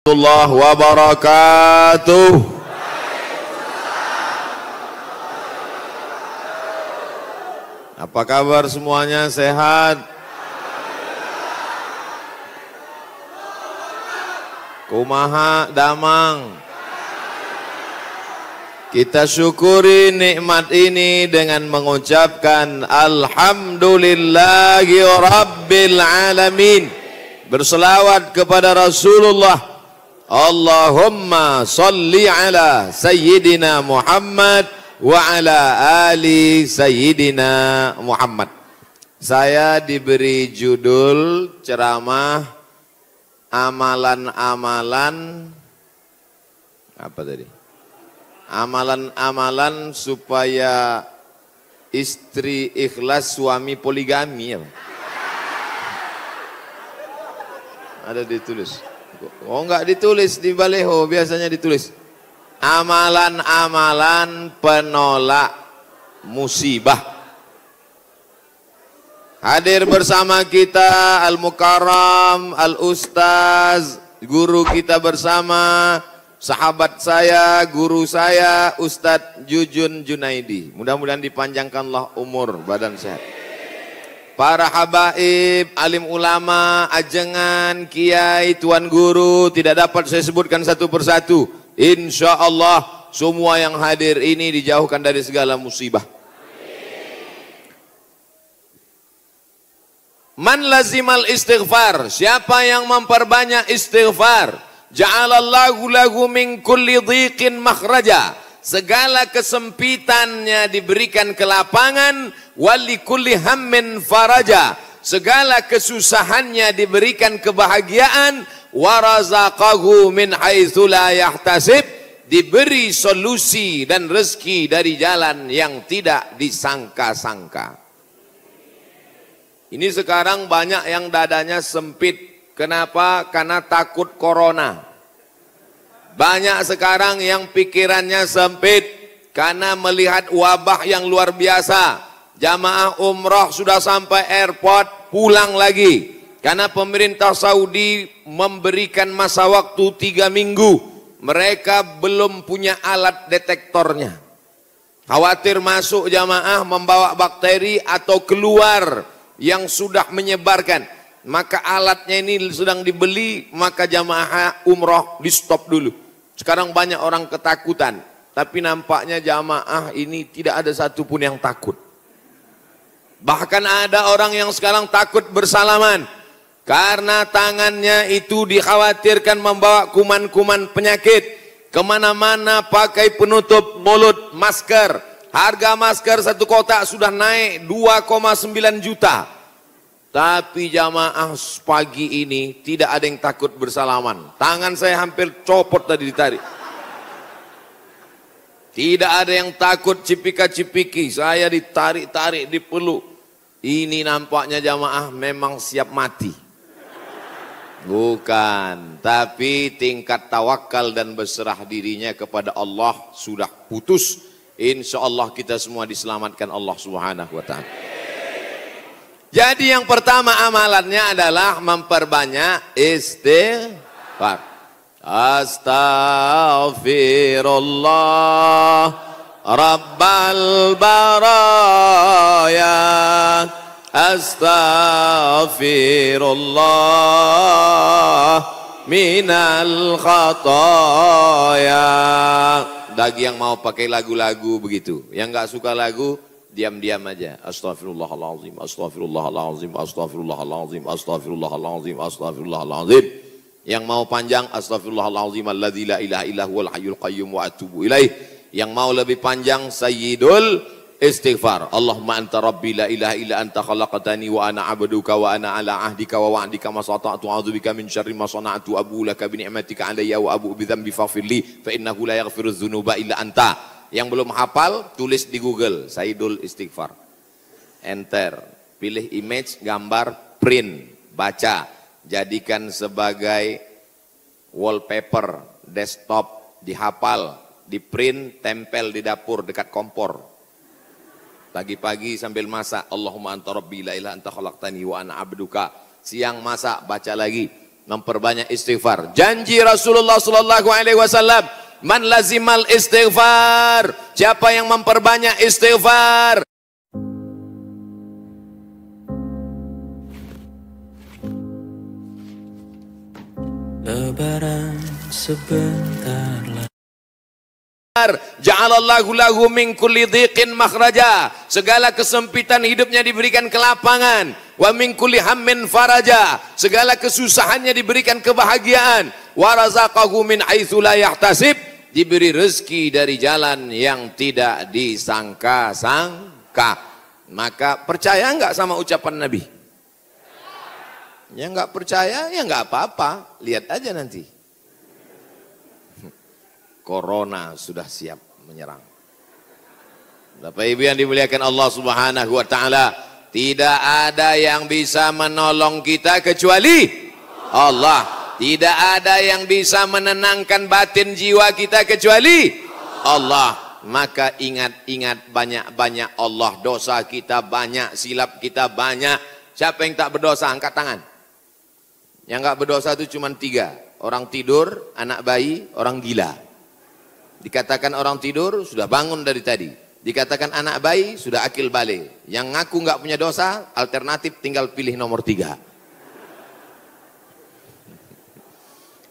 Warahmatullahi wabarakatuh. Apa kabar semuanya, sehat? Kumaha damang. Kita syukuri nikmat ini dengan mengucapkan alhamdulillahi rabbil alamin. Berselawat kepada Rasulullah. Allahumma salli ala sayyidina Muhammad wa ala ali sayyidina Muhammad. Saya diberi judul ceramah amalan-amalan apa tadi? Amalan-amalan supaya istri ikhlas, suami poligami ya. Ada ditulis. Oh, enggak ditulis di baleho, biasanya ditulis amalan-amalan penolak musibah. Hadir bersama kita Al-Mukarram, Al-Ustaz, guru kita bersama, sahabat saya, guru saya, Ustadz Jujun Junaidi. Mudah-mudahan dipanjangkanlah umur, badan sehat. Para habaib, alim ulama, ajengan, kiai, tuan guru, tidak dapat saya sebutkan satu persatu. Insya Allah semua yang hadir ini dijauhkan dari segala musibah. Man lazimal istighfar, siapa yang memperbanyak istighfar, ja'alallahu lahu min kulli dhiqin makhraja. Segala kesempitannya diberikan kelapangan, wali kulli hammin faraja. Segala kesusahannya diberikan kebahagiaan, warazaqahu min haitsu la yahtasib. Diberi solusi dan rezeki dari jalan yang tidak disangka-sangka. Ini sekarang banyak yang dadanya sempit. Kenapa? Karena takut corona. Banyak sekarang yang pikirannya sempit karena melihat wabah yang luar biasa. Jamaah umrah sudah sampai airport, pulang lagi. Karena pemerintah Saudi memberikan masa waktu 3 minggu. Mereka belum punya alat detektornya. Khawatir masuk jamaah membawa bakteri atau keluar yang sudah menyebarkan. Maka alatnya ini sedang dibeli, maka jamaah umrah di stop dulu. Sekarang banyak orang ketakutan, tapi nampaknya jamaah ini tidak ada satupun yang takut. Bahkan ada orang yang sekarang takut bersalaman, karena tangannya itu dikhawatirkan membawa kuman-kuman penyakit. Kemana-mana pakai penutup mulut, masker. Harga masker satu kotak sudah naik 2,9 juta. Tapi jamaah pagi ini tidak ada yang takut bersalaman. Tangan saya hampir copot tadi ditarik. Tidak ada yang takut cipika-cipiki. Saya ditarik-tarik, dipeluk. Ini nampaknya jamaah memang siap mati. Bukan. Tapi tingkat tawakal dan berserah dirinya kepada Allah sudah putus. Insya Allah kita semua diselamatkan Allah Subhanahu wa ta'ala. Jadi yang pertama amalannya adalah memperbanyak istighfar. Astaghfirullah Rabbal baraya. Astaghfirullah minal khataya. Bagi yang mau pakai lagu-lagu begitu, yang nggak suka lagu, diam-diam aja. Astaghfirullahaladzim, astaghfirullahaladzim, astaghfirullahaladzim, astaghfirullahaladzim, astaghfirullahaladzim. Yang mau panjang, astaghfirullahaladzim alladzi la ilaha illa huwal hayyul qayyum wa atubu ilaih. Yang mau lebih panjang, sayyidul istighfar. Allahumma anta rabbi la ilaha illa anta khalaqtani wa ana abduka wa ana ala ahdika wa wa'dika ma sata'tu a'udzubika min syarri ma sana'tu abu laka bi ni'matika alayya wa abu bi dzambi faghfirli fa innahu la yaghfiru dzunuba illa anta. Yang belum hafal, tulis di Google, Sayyidul Istighfar. Enter, pilih image, gambar, print, baca. Jadikan sebagai wallpaper, desktop, dihafal, di print, tempel di dapur dekat kompor. Pagi-pagi sambil masak, Allahumma anta rabbi la ilaha anta khalaqtani wa ana abduka. Siang masak, baca lagi. memperbanyak istighfar. Janji Rasulullah sallallahu alaihi wasallam, man lazimal istighfar, siapa yang memperbanyak istighfar. Lebaran sebentar lagi. Ja'alallahu lahu min kulli dhiqin makhraja, segala kesempitan hidupnya diberikan kelapangan. Wa min kulli hammin faraja, segala kesusahannya diberikan kebahagiaan. Wa razaqahu min haitsu la yahtasib, diberi rezeki dari jalan yang tidak disangka-sangka. Maka percaya enggak sama ucapan Nabi? Ya enggak percaya, ya enggak apa-apa, lihat aja nanti. Corona sudah siap menyerang. Bapak Ibu yang dimuliakan Allah Subhanahu wa taala, tidak ada yang bisa menolong kita kecuali Allah. Tidak ada yang bisa menenangkan batin jiwa kita kecuali Allah. Maka ingat-ingat banyak-banyak Allah. Dosa kita banyak, silap kita banyak. Siapa yang tak berdosa? Angkat tangan. Yang enggak berdosa itu cuma 3. Orang tidur, anak bayi, orang gila. Dikatakan orang tidur sudah bangun dari tadi. Dikatakan anak bayi sudah akil balik. Yang ngaku nggak punya dosa, alternatif tinggal pilih nomor 3.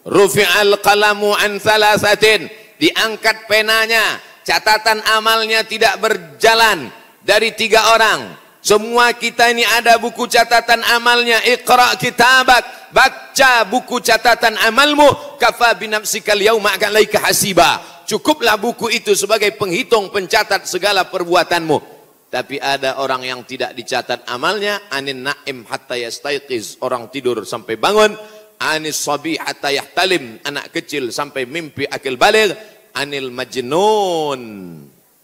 Rufi'al qalamu an thalathatin, diangkat penanya, catatan amalnya tidak berjalan dari 3 orang. Semua kita ini ada buku catatan amalnya. Iqra kitabak, baca buku catatan amalmu. Kafa binafsikal yauma alaika hasiba. Cukuplah buku itu sebagai penghitung pencatat segala perbuatanmu. Tapi ada orang yang tidak dicatat amalnya. Anin na'im hatta yastayqiz, orang tidur sampai bangun. Anis sabi hatta yahtalim, anak kecil sampai mimpi akil baligh. Anil majnun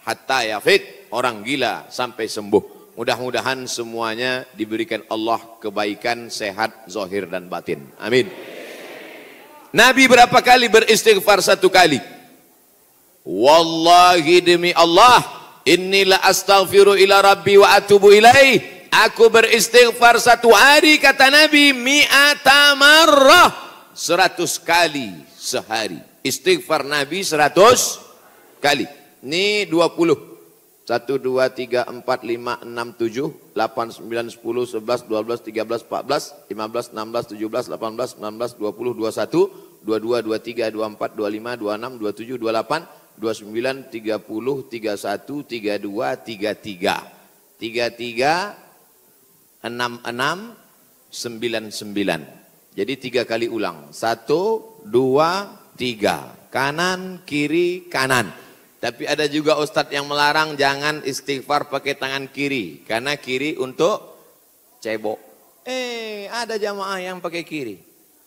hatta yafik, orang gila sampai sembuh. Mudah-mudahan semuanya diberikan Allah kebaikan, sehat, zahir dan batin. Amin. Nabi berapa kali beristighfar? 1 kali. Wallahi demi Allah, inilah astaghfiru ila rabbi wa atubu ilaih. Aku beristighfar 1 hari, kata Nabi, mi'ata marrah, 100 kali sehari. Istighfar Nabi 100 kali. Ini 20. 1, 2, 3, 4, 5, 6, 7, 8, 9, 10, 11, 12, 13, 14, 15, 16, 17, 18, 19, 20, 21, 22, 23, 24, 25, 26, 27, 28, 29, 30, 31, 32, 33, 33, 66, 99. Jadi 3 kali ulang. 1, 2, 3. Kanan, kiri, kanan. Tapi ada juga ustadz yang melarang jangan istighfar pakai tangan kiri. Karena kiri untuk cebok. Ada jamaah yang pakai kiri.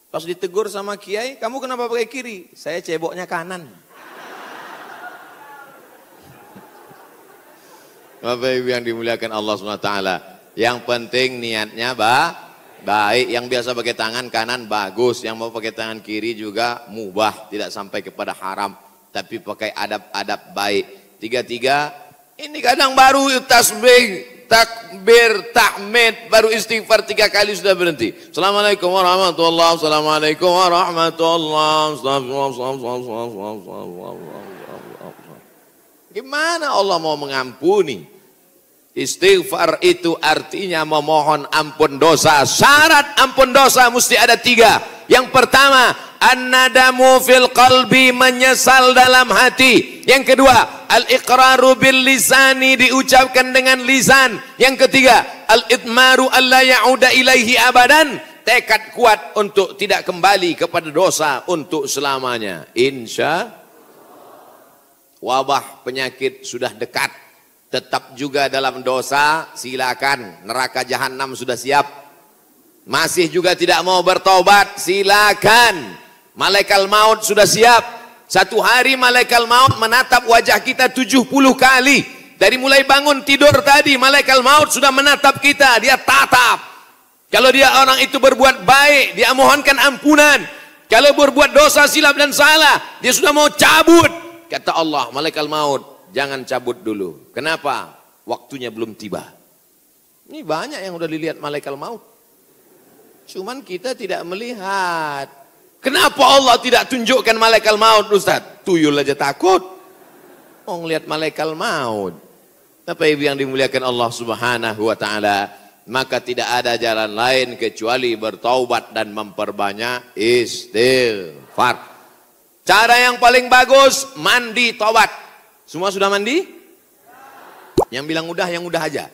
Pas ditegur sama kiai, kamu kenapa pakai kiri? Saya ceboknya kanan. Bapak Ibu yang dimuliakan Allah SWT, yang penting niatnya baik. Yang biasa pakai tangan kanan bagus, yang mau pakai tangan kiri juga mubah, tidak sampai kepada haram, tapi pakai adab-adab baik. 3, ini kadang baru tasbih, takbir, tahmid, baru istighfar 3 kali sudah berhenti. Assalamualaikum warahmatullahi wabarakatuh. Assalamualaikum warahmatullahi wabarakatuh. Gimana Allah mau mengampuni? Istighfar itu artinya memohon ampun dosa. Syarat ampun dosa mesti ada 3. Yang pertama, an-nadamu fil qalbi, menyesal dalam hati. Yang kedua, al-iqraru bil lisani, diucapkan dengan lisan. Yang ketiga, al-idmaru alla ya'uda ilaihi abadan, tekad kuat untuk tidak kembali kepada dosa untuk selamanya. Insya wabah penyakit sudah dekat, tetap juga dalam dosa, silakan. Neraka jahanam sudah siap. Masih juga tidak mau bertobat, silakan. Malaikat maut sudah siap. 1 hari malaikat maut menatap wajah kita 70 kali. Dari mulai bangun tidur tadi, malaikat maut sudah menatap kita, dia tatap. Kalau dia orang itu berbuat baik, dia mohonkan ampunan. Kalau berbuat dosa, silap dan salah, dia sudah mau cabut. Kata Allah, malaikat maut, jangan cabut dulu. Kenapa? Waktunya belum tiba. Ini banyak yang udah dilihat malaikat maut. Cuman kita tidak melihat. Kenapa Allah tidak tunjukkan malaikat maut, Ustaz? Tuyul aja takut. Oh, ngelihat malaikat maut. Apa yang dimuliakan Allah Subhanahu wa taala? Maka tidak ada jalan lain kecuali bertaubat dan memperbanyak istighfar. Cara yang paling bagus, mandi taubat. Semua sudah mandi? Yang bilang udah, yang udah aja.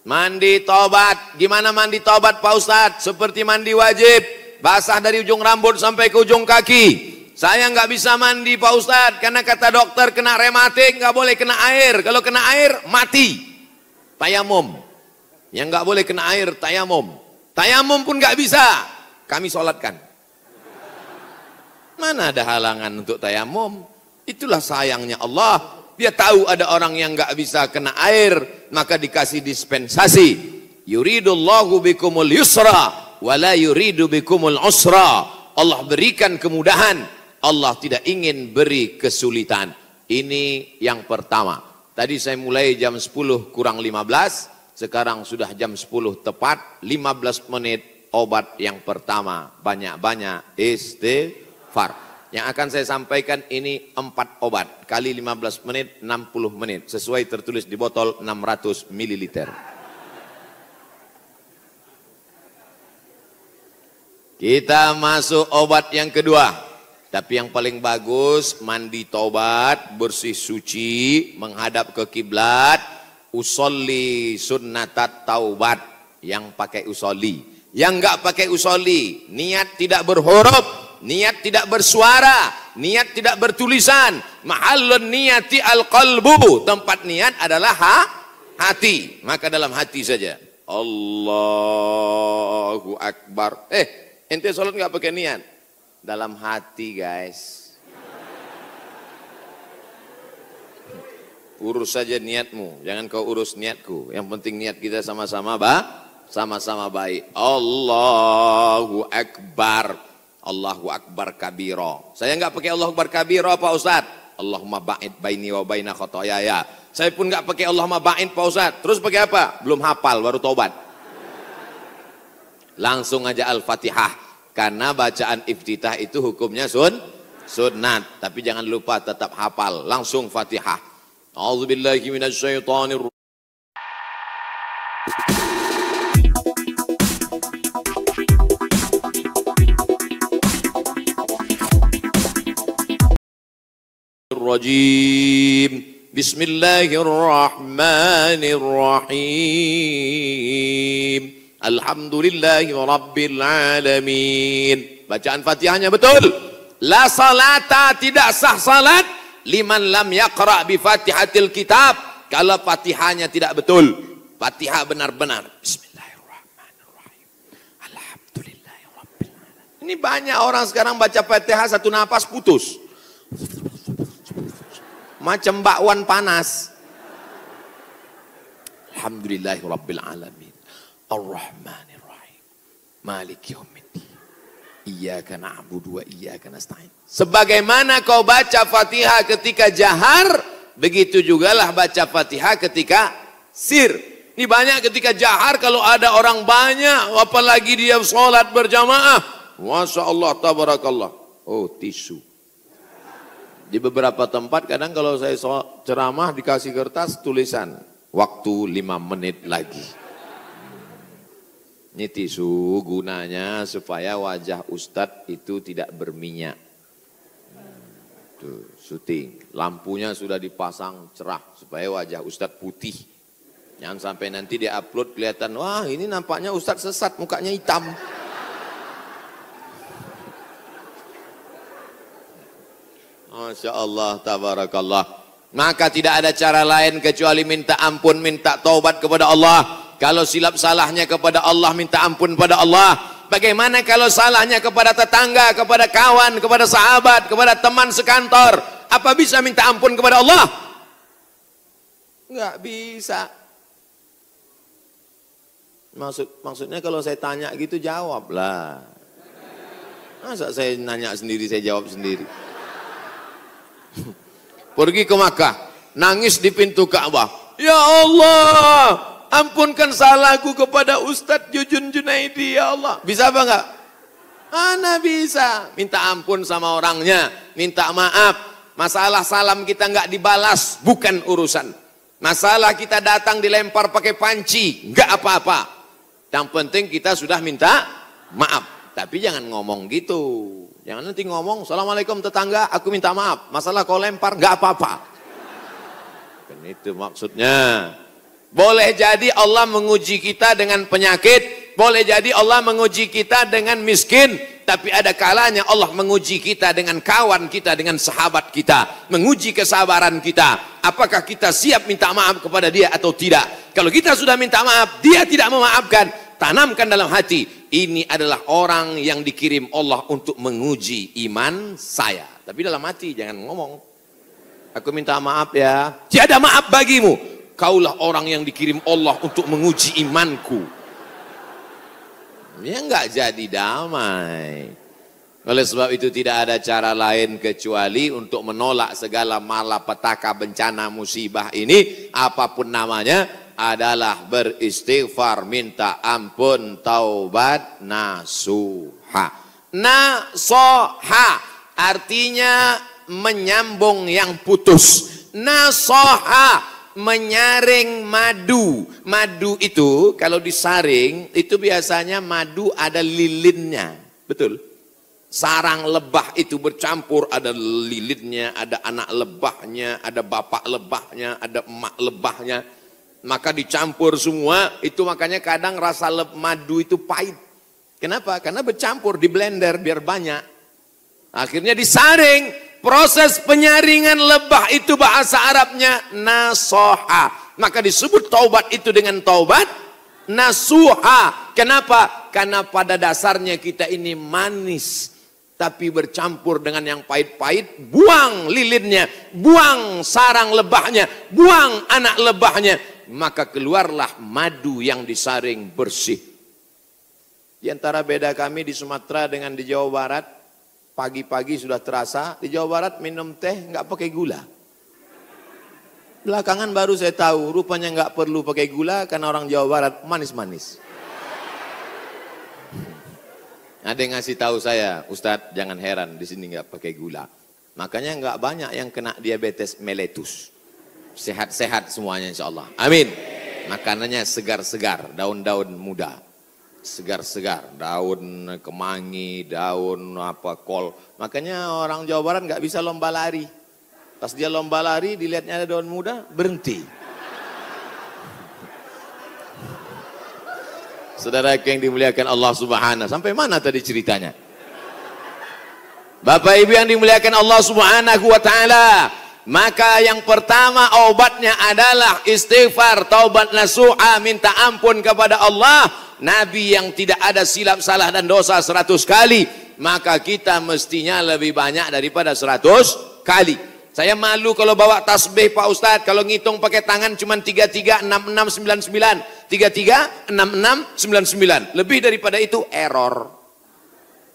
Mandi taubat. Gimana mandi taubat Pak Ustadz? Seperti mandi wajib. Basah dari ujung rambut sampai ke ujung kaki. Saya nggak bisa mandi Pak Ustadz. Karena kata dokter kena rematik nggak boleh kena air. Kalau kena air mati. Tayamum. Yang nggak boleh kena air tayamum. Tayamum pun nggak bisa. Kami sholatkan. Mana ada halangan untuk tayamum? Itulah sayangnya Allah. Dia tahu ada orang yang nggak bisa kena air, maka dikasih dispensasi. Yuridullahu bikumul yusra, wala yuridu bikumul usra. Allah berikan kemudahan, Allah tidak ingin beri kesulitan. Ini yang pertama. Tadi saya mulai jam 10 kurang 15, sekarang sudah jam 10 tepat, 15 menit obat yang pertama. Banyak-banyak istighfar. Yang akan saya sampaikan ini 4 obat. Kali 15 menit, 60 menit. Sesuai tertulis di botol 600 ml. Kita masuk obat yang kedua. Tapi yang paling bagus, mandi taubat, bersih suci, menghadap ke kiblat, usolli sunnatat taubat. Yang pakai usolli. Yang enggak pakai usolli, niat tidak berhuruf. Niat tidak bersuara, niat tidak bertulisan. Mahallun niyati al-qalbu. Tempat niat adalah hati. Maka dalam hati saja. Allahu Akbar. Ente sholat nggak pakai niat? Dalam hati guys. Urus saja niatmu. Jangan kau urus niatku. Yang penting niat kita sama-sama sama-sama baik. Allahu Akbar. Allahu Akbar kabiro. Saya nggak pakai Allahu Akbar kabiro Pak Ustadz. Allahumma ba'id baini wa baina khotoyaya. Saya pun nggak pakai Allahumma ba'id Pak Ustadz. Terus pakai apa? Belum hafal, baru taubat. Langsung aja Al-Fatihah. Karena bacaan iftitah itu hukumnya sunnat. Tapi jangan lupa tetap hafal. Langsung Fatihah. A'udzubillahi minasyaitonir rajim. Bismillahirrahmanirrahim. Alhamdulillahi rabbil alamin. Bacaan Fatihahnya betul. La salata, tidak sah salat liman lam yaqra bi Fatihatil kitab. Kalau Fatihahnya tidak betul. Fatihah benar-benar. Bismillahirrahmanirrahim. Alhamdulillahi rabbil alamin. Ini banyak orang sekarang baca Fatihah satu napas putus. Macam bakwan panas. Alhamdulillahi rabbil alamin. Ar-Rahmanir-Rahim. Maliki yaumiddin. Iyyaka na'budu wa iyyaka nasta'in. Sebagaimana kau baca Fatihah ketika jahar, begitu jugalah baca Fatihah ketika sir. Ini banyak ketika jahar, kalau ada orang banyak, apalagi dia sholat berjamaah. Masya Allah, tabarakallah. Oh, tisu. Di beberapa tempat kadang kalau saya ceramah dikasih kertas tulisan waktu 5 menit lagi. Ini tisu gunanya supaya wajah Ustadz itu tidak berminyak. Tuh, syuting. Lampunya sudah dipasang cerah supaya wajah Ustadz putih. Jangan sampai nanti dia upload kelihatan, wah ini nampaknya Ustadz sesat, mukanya hitam. Masya Allah, tabarakallah. Maka tidak ada cara lain kecuali minta ampun, minta taubat kepada Allah. Kalau silap salahnya kepada Allah, minta ampun pada Allah. Bagaimana kalau salahnya kepada tetangga, kepada kawan, kepada sahabat, kepada teman sekantor? Apa bisa minta ampun kepada Allah? Enggak bisa. Maksudnya kalau saya tanya gitu jawablah. Masa saya nanya sendiri, saya jawab sendiri. Pergi ke Makkah, nangis di pintu Ka'bah. Ya Allah, ampunkan salahku kepada Ustadz Jujun Junaidi ya Allah. Bisa apa enggak? Ana bisa. Minta ampun sama orangnya, minta maaf. Masalah salam kita enggak dibalas, bukan urusan. Masalah kita datang dilempar pakai panci, enggak apa-apa. Yang penting kita sudah minta maaf. Tapi jangan ngomong gitu. Jangan nanti ngomong, Assalamualaikum tetangga, aku minta maaf. Masalah kau lempar, gak apa-apa. Kan itu maksudnya. Boleh jadi Allah menguji kita dengan penyakit. Boleh jadi Allah menguji kita dengan miskin. Tapi ada kalanya Allah menguji kita dengan kawan kita, dengan sahabat kita. Menguji kesabaran kita. Apakah kita siap minta maaf kepada dia atau tidak. Kalau kita sudah minta maaf, dia tidak memaafkan. Tanamkan dalam hati, ini adalah orang yang dikirim Allah untuk menguji iman saya. Tapi dalam hati jangan ngomong, aku minta maaf ya. Tiada maaf bagimu. Kaulah orang yang dikirim Allah untuk menguji imanku. Ya enggak jadi damai. Oleh sebab itu tidak ada cara lain kecuali untuk menolak segala malapetaka, bencana, musibah ini, apapun namanya, adalah beristighfar, minta ampun, taubat, nasuha. Nasoha artinya menyambung yang putus. Nasoha menyaring madu. Madu itu kalau disaring itu biasanya madu ada lilinnya, betul. Sarang lebah itu bercampur, ada lilinnya, ada anak lebahnya, ada bapak lebahnya, ada emak lebahnya. Maka dicampur semua, itu makanya kadang rasa madu itu pahit. Kenapa? Karena bercampur, di blender biar banyak. Akhirnya disaring. Proses penyaringan lebah itu bahasa Arabnya nasoha. Maka disebut taubat itu dengan taubat nasuha. Kenapa? Karena pada dasarnya kita ini manis. Tapi bercampur dengan yang pahit-pahit, buang lilinnya, buang sarang lebahnya, buang anak lebahnya. Maka keluarlah madu yang disaring bersih. Di antara beda kami di Sumatera dengan di Jawa Barat, pagi-pagi sudah terasa, di Jawa Barat minum teh nggak pakai gula. Belakangan baru saya tahu, rupanya nggak perlu pakai gula karena orang Jawa Barat manis-manis. Ada yang ngasih tahu saya, Ustadz jangan heran di sini nggak pakai gula. Makanya nggak banyak yang kena diabetes mellitus. Sehat-sehat semuanya insya Allah. Amin. Makanannya segar-segar, daun-daun muda. Segar-segar, daun kemangi, daun kol. Makanya orang Jawa Barat nggak bisa lomba lari. Pas dia lomba lari, dilihatnya ada daun muda, berhenti. Saudara yang dimuliakan Allah Subhanahu. Sampai mana tadi ceritanya? Bapak Ibu yang dimuliakan Allah Subhanahu wa Ta'ala. Maka yang pertama obatnya adalah istighfar, taubat nasuha, minta ampun kepada Allah. Nabi yang tidak ada silap salah dan dosa 100 kali, maka kita mestinya lebih banyak daripada 100 kali. Saya malu kalau bawa tasbih Pak Ustadz, kalau ngitung pakai tangan cuma 336699, 336699, lebih daripada itu error.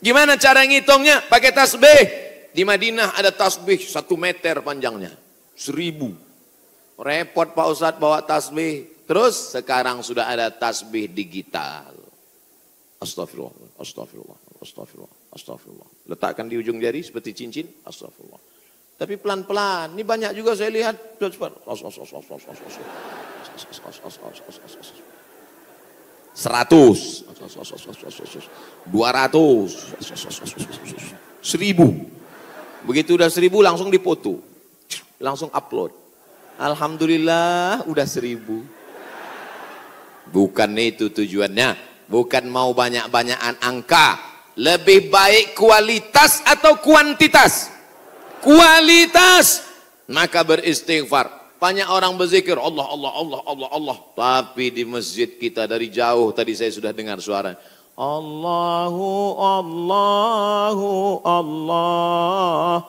Gimana cara ngitungnya? Pakai tasbih. Di Madinah ada tasbih 1 meter panjangnya, 1000. Repot Pak Ustadz bawa tasbih. Terus sekarang sudah ada tasbih digital. Astagfirullah, astagfirullah, astagfirullah, astagfirullah. Letakkan di ujung jari seperti cincin, astagfirullah. Tapi pelan-pelan, ini banyak juga saya lihat. 100, 200, 1000. Begitu udah 1000 langsung dipoto, langsung upload. Alhamdulillah udah 1000. Bukan itu tujuannya, bukan mau banyak-banyakan angka. Lebih baik kualitas atau kuantitas? Kualitas. Maka beristighfar. Banyak orang berzikir Allah, Allah, Allah, Allah, Allah. Tapi di masjid kita dari jauh tadi saya sudah dengar suara Allahu, Allahu, Allah.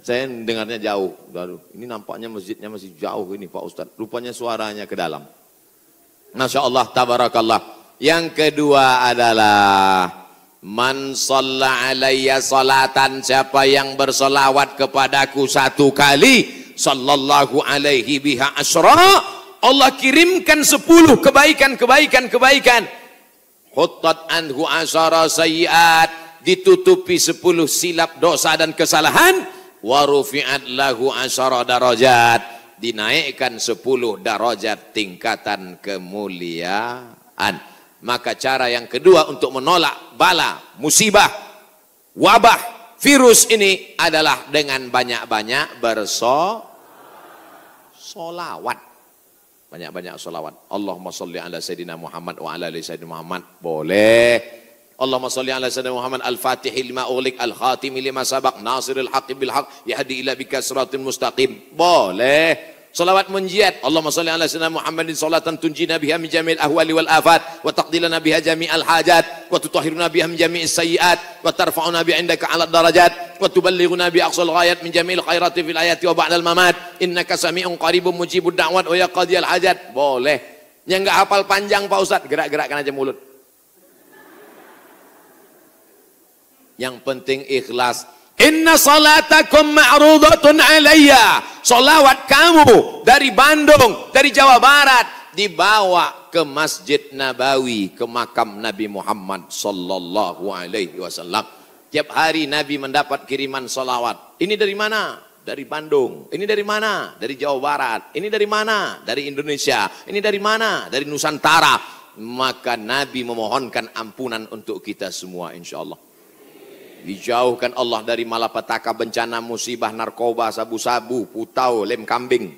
Saya dengarnya jauh. Aduh, ini nampaknya masjidnya masih jauh ini Pak Ustadz. Rupanya suaranya ke dalam. Masya Allah, tabarakallah. Yang kedua adalah Man shalla alayya salatan, siapa yang bersolawat kepadaku satu kali, sallallahu alaihi biha asyra, Allah kirimkan 10 kebaikan. Huttat anhu asyara sayyiat, ditutupi 10 silap dosa dan kesalahan. Wa rufi'at lahu asyara darajat, dinaikkan 10 darajat tingkatan kemuliaan. Maka cara yang kedua untuk menolak bala, musibah, wabah, virus ini adalah dengan banyak-banyak bersolawat. Banyak-banyak solawat. Allahumma salli ala Sayyidina Muhammad wa ala ali Sayyidina Muhammad. Boleh. Allahumma salli ala Sayyidina Muhammad al-Fatihi lima ughliq al-Khatimi lima sabaq nasiril haqqi bil haqq yahdi ila bika siratal mustaqim. Boleh. Salawat munjiat. Allahumma salli ala Sayyidina Muhammadin salatan tunjina biha min jami'il ahwali wal afat wa taqdilana biha jami'al hajat wa tutahhiruna biha min jami'is sayyiat wa tarfa'una bi 'indaka 'ala darajat wa tuballighuna bi aqsal ghayat min jami'il khairati fil ayati wa ba'dal mamat innaka sami'un qaribun mujibud da'wat wa ya qadiyal hajat. Boleh. Yang enggak hafal panjang Pak Ustaz, gerak-gerakkan aja mulut. Yang penting ikhlas. Inna salatakum ma'rudatun alayya. Salawat kamu dari Bandung, dari Jawa Barat, dibawa ke Masjid Nabawi, ke makam Nabi Muhammad sallallahu alaihi wasallam. Tiap hari Nabi mendapat kiriman salawat. Ini dari mana? Dari Bandung. Ini dari mana? Dari Jawa Barat. Ini dari mana? Dari Indonesia. Ini dari mana? Dari Nusantara. Maka Nabi memohonkan ampunan untuk kita semua insyaallah. Dijauhkan Allah dari malapetaka, bencana, musibah, narkoba, sabu-sabu, putau, lem kambing.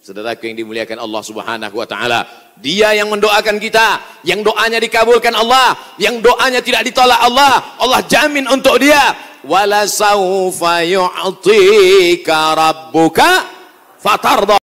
Saudaraku yang dimuliakan Allah Subhanahu wa taala, Dia yang mendoakan kita, yang doanya dikabulkan Allah, yang doanya tidak ditolak Allah, Allah jamin untuk dia. Wala saufa yu'tika rabbuka fatarda.